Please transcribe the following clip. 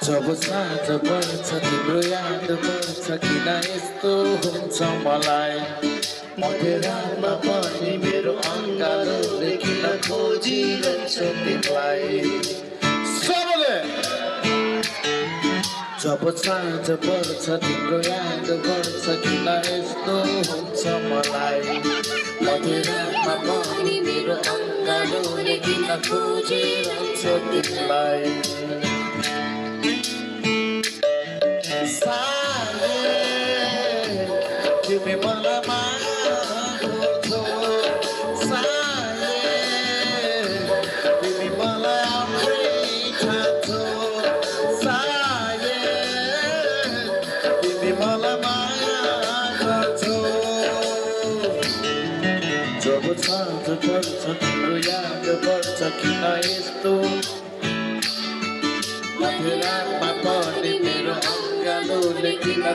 जब साँझ पर्छ तिम्रो याद पर्छ किन यस्तो हुन्छ मलाई मध्यरातमा पनि मेरो अङ्गालोले किन खोजिरहन्छ तिमीलाई सबले जब साँझ पर्छ तिम्रो याद पर्छ किन यस्तो हुन्छ मलाई मध्यरातमा पनि मेरो अङ्गालोले किन खोजिरहन्छ तिमीलाई तिमी मलाई माया गर्छौ साले तिमी मलाई आफ्नै ठान्छौ साले तिमी मलाई माया गर्छौ जब साँझ पर्छ तिम्रो याद पर्छ किन यस्तो मध्यरातमा पनि मेरो अङ्गालोले किन